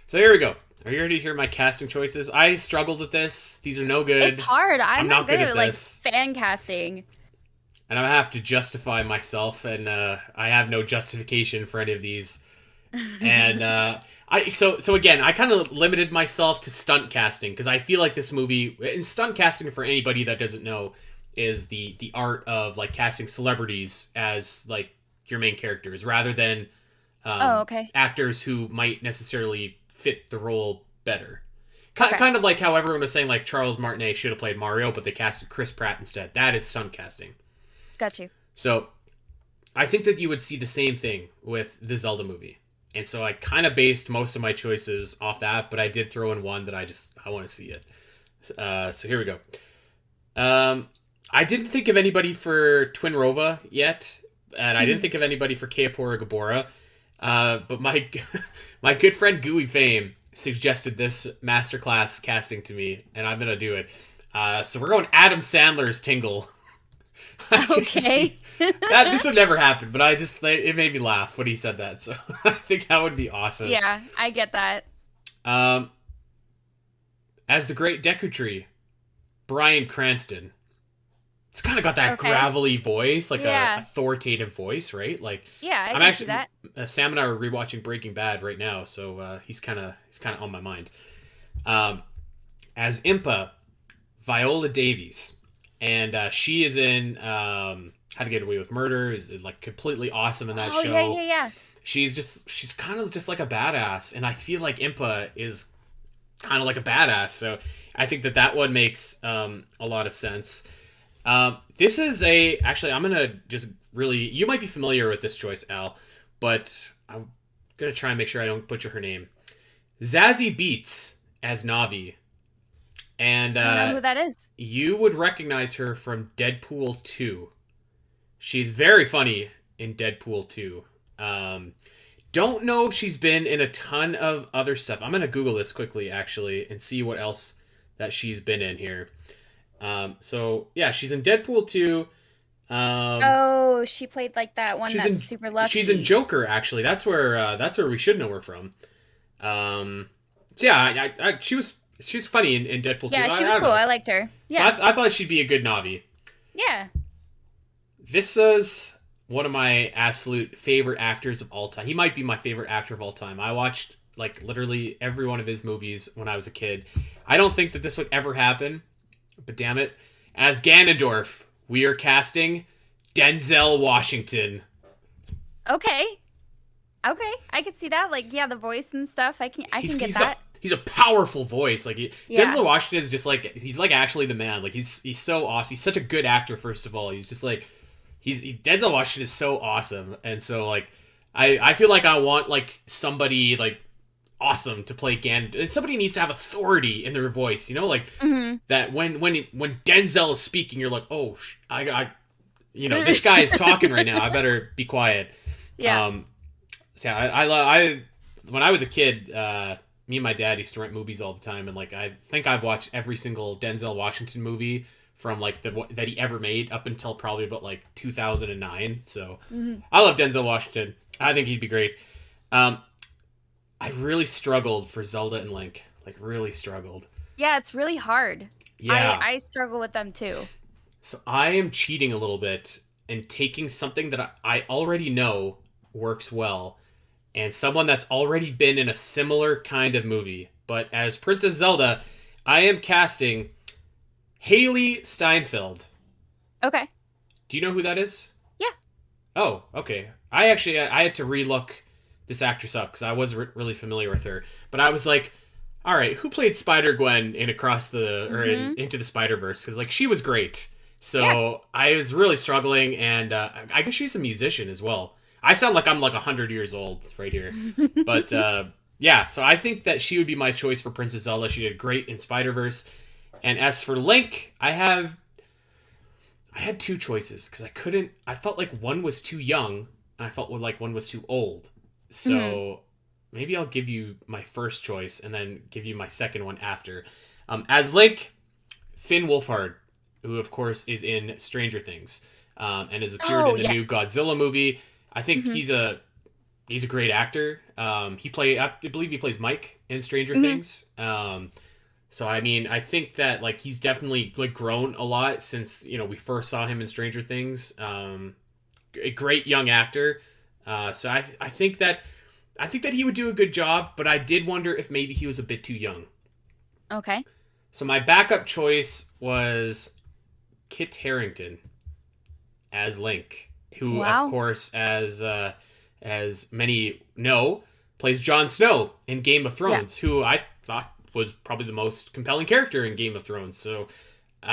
So here we go. Are you ready to hear my casting choices? I struggled with this. These are no It's good. hard. I'm I'm not not good good at at like this. fan casting. And I have to justify myself, and I have no justification for any of these. And so again, I kind of limited myself to stunt casting because I feel like this movie, and stunt casting for anybody that doesn't know, is the art of like casting celebrities as like your main characters rather than Oh, okay. actors who might necessarily fit the role better. Okay. Kind of like how everyone was saying like Charles Martinet should have played Mario, but they casted Chris Pratt instead. That is stunt casting. Got you. So I think that you would see the same thing with the Zelda movie. And so I kind of based most of my choices off that, but I did throw in one that I want to see it. So here we go. I didn't think of anybody for Twin Rova yet, and I didn't Mhm. think of anybody for Keapora Gabora. But my my good friend Gooey Fame suggested this masterclass casting to me, and I'm gonna do it. So we're going Adam Sandler's Tingle. I can Okay. see that this would never happen, but it made me laugh when he said that. So I think that would be awesome. Yeah, I get that. Um, as the Great Deku Tree, Bryan Cranston. It's kind of got that Okay. gravelly voice, like a Yeah. authoritative voice, right? Like Yeah, I I'm can see actually that. Sam and I are rewatching Breaking Bad right now, so he's kind of on my mind. Um, as Impa, Viola Davies, and she is in How to Get Away with Murder. Is like completely awesome in that Oh, yeah, show. yeah, yeah. She's kind of just like a badass, and I feel like Impa is kind of like a badass. So I think that one makes a lot of sense. This is actually I'm gonna just really you might be familiar with this choice, Al, but I'm gonna try and make sure I don't butcher her name. Zazzy Beats as Navi, and I don't know who that is. you would recognize her from Deadpool 2. She's very funny in Deadpool 2. Don't know if she's been in a ton of other stuff. I'm gonna Google this quickly actually and see what else that she's been in here. So yeah, she's in Deadpool 2. Um, Oh, she played like that one she's that's in super she's in lucky. Joker actually. That's where we should know her from. Um, so yeah, she was funny in Deadpool 2. Yeah, she I was don't cool. know. I liked her. So Yeah. I thought she'd be a good Navi. Yeah. This is one of my absolute favorite actors of all time. He might be my favorite actor of all time. I watched like literally every one of his movies when I was a kid. I don't think that this would ever happen, but damn it. As Ganondorf, we are casting Denzel Washington. Okay. Okay. I could see that. Like, yeah, the voice and stuff. I He's can get he's a that. he's a powerful voice. Like Yeah. Denzel Washington is just like he's like actually the man. Like he's so awesome. He's such a good actor. First of all, he's just like Denzel Washington is so awesome, and so like I feel like I want like somebody like awesome to play Gan. Somebody needs to have authority in their voice, like Mhm. that when Denzel is speaking, you're like, oh, this guy is talking right now. I better be quiet. Yeah. Um, so yeah, I when I was a kid, me and my dad used to rent movies all the time, and like I think I've watched every single Denzel Washington movie from like that he ever made up until probably about like 2009. So Mhm. I love Denzel Washington. I think he'd be great. Um, I really struggled for Zelda and Link. Like really struggled. Yeah, it's really hard. I Yeah. I struggle with them too. So I am cheating a little bit and taking something that I already know works well and someone that's already been in a similar kind of movie. But as Princess Zelda, I am casting Haley Steinfeld. Okay. Do you know who that is? Yeah. Oh, okay. I had to relook this actress up because I wasn't really familiar with her. But I was like, all right, who played Spider Gwen in Across the or in Mhm. Into the Spider Verse? Because like she was great. Yeah. So I was really struggling, and I guess she's a musician as well. I sound like I'm like 100 years old right here, but yeah. So I think that she would be my choice for Princess Zelda. She did great in Spider Verse. And as for Link, I had two choices because I couldn't. I felt like one was too young, and I felt like one was too old. Mhm. So maybe I'll give you my first choice and then give you my second one after. As Link, Finn Wolfhard, who of course is in Stranger Things, and has appeared Oh, in the yeah. new Godzilla movie. I think Mhm. he's a great actor. I believe he plays Mike in Stranger Things. So I mean, I think that like he's definitely like grown a lot since we first saw him in Stranger Things. A great young actor. So I think that he would do a good job, but I did wonder if maybe he was a bit too young. Okay. So my backup choice was Kit Harington as Link, who of course, as many know, plays Jon Snow in Game of Thrones, who I thought was probably the most compelling character in Game of Thrones. So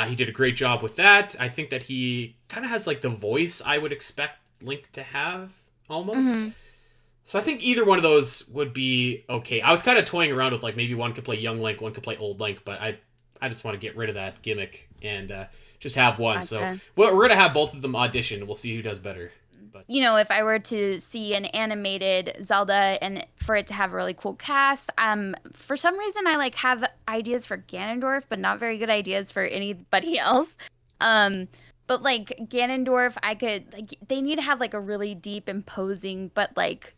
he did a great job with that. I think that he kind of has like the voice I would expect Link to have, almost. So I think either one of those would be okay. I was kind of toying around with like maybe one could play young Link, one could play old Link, but I just want to get rid of that gimmick and just have one. Gotcha. So we're going to have both of them audition. We'll see who does better. But If I were to see an animated Zelda and for it to have a really cool cast, for some reason I like have ideas for Ganondorf, but not very good ideas for anybody else. But like Ganondorf, they need to have like a really deep, imposing, but like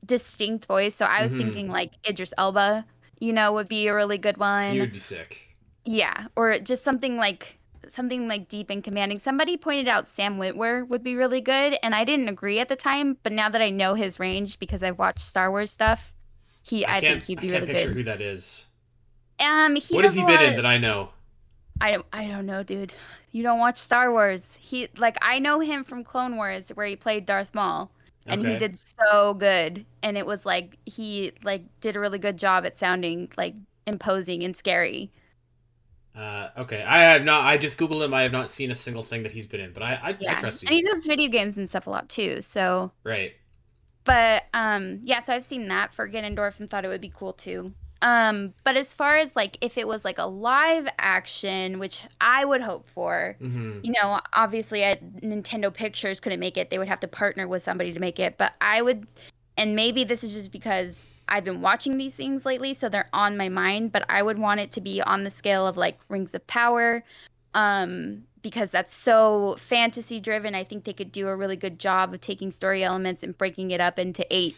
distinct voice. So I was thinking like Idris Elba, would be a really good one. He would be sick. Yeah, or just something like deep and commanding. Somebody pointed out Sam Witwer would be really good, and I didn't agree at the time, but now that I know his range because I've watched Star Wars stuff, I think he'd be really good. I can't picture who that is. What has he been in that I know? I don't know, dude. You don't watch Star Wars. I know him from Clone Wars where he played Darth Maul. And he did so good. And it was like he did a really good job at sounding like imposing and scary. Okay. I just Googled him. I have not seen a single thing that he's been in, but I trust you. And he does video games and stuff a lot too, so. Right. But, so I've seen that for Ganondorf and thought it would be cool too. But as far as like if it was like a live action, which I would hope for, obviously Nintendo Pictures couldn't make it. They would have to partner with somebody to make it. But I would, and maybe this is just because I've been watching these things lately, so they're on my mind, but I would want it to be on the scale of like Rings of Power, because that's so fantasy driven. I think they could do a really good job of taking story elements and breaking it up into 8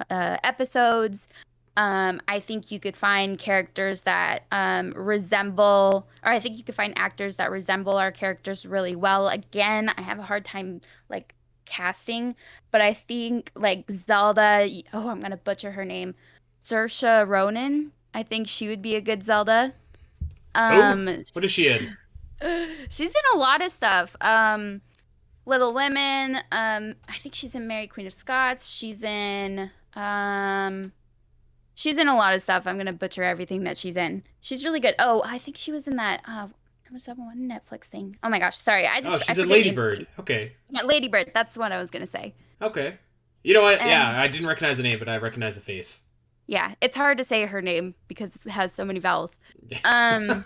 episodes. I think you could find characters that resemble, or I think you could find actors that resemble our characters really well. Again, I have a hard time like casting, but I think like Zelda, I'm gonna butcher her name, Sasha Ronan. I think she would be a good Zelda. What is she in? She's in a lot of stuff. Little Women. I think she's in Mary Queen of Scots. She's in a lot of stuff. I'm gonna butcher everything that she's in. She's really good. Oh, I think she was in that. What was that one Netflix thing? Oh my gosh, sorry. She's in Lady Bird. Okay. Yeah, Lady Bird. That's what I was gonna say. Okay. You know what? I didn't recognize the name, but I recognize the face. Yeah, it's hard to say her name because it has so many vowels. I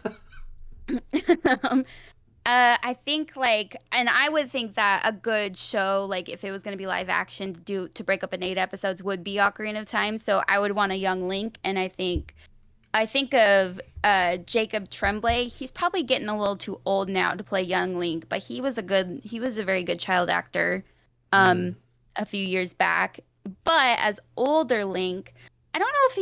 think and I would think that a good show, like if it was going to be live action to break up in 8 episodes, would be Ocarina of Time. So I would want a young Link, and I think of Jacob Tremblay. He's probably getting a little too old now to play young Link, but he was a very good child actor, a few years back. But as older Link, I don't know if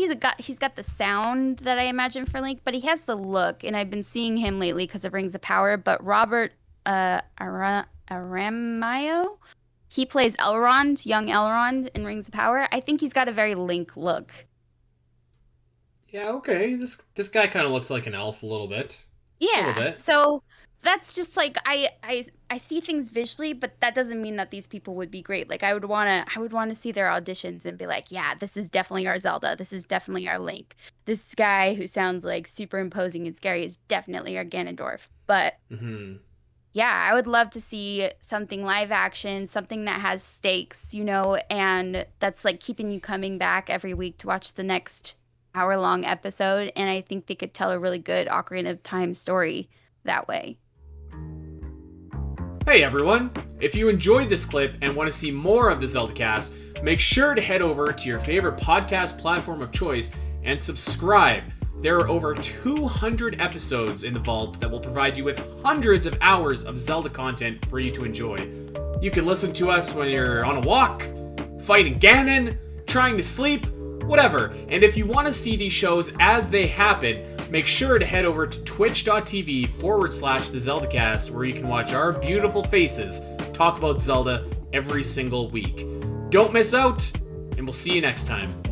he's got the sound that I imagine for Link, but he has the look, and I've been seeing him lately because of Rings of Power. But Robert Aramayo, he plays Elrond, young Elrond in Rings of Power. I think he's got a very Link look. Yeah, okay. This guy kind of looks like an elf a little bit. Yeah. A little bit. So that's just like I see things visually, but that doesn't mean that these people would be great. Like I would want to see their auditions and be like, yeah, this is definitely our Zelda. This is definitely our Link. This guy who sounds like super imposing and scary is definitely our Ganondorf. But yeah, I would love to see something live action, something that has stakes, and that's like keeping you coming back every week to watch the next hour-long episode. And I think they could tell a really good Ocarina of Time story that way. Hey everyone! If you enjoyed this clip and want to see more of the Zelda Cast, make sure to head over to your favorite podcast platform of choice and subscribe. There are over 200 episodes in the vault that will provide you with hundreds of hours of Zelda content for you to enjoy. You can listen to us when you're on a walk, fighting Ganon, trying to sleep, whatever. And if you want to see these shows as they happen, make sure to head over to twitch.tv/the Zelda Cast, where you can watch our beautiful faces talk about Zelda every single week. Don't miss out, and we'll see you next time.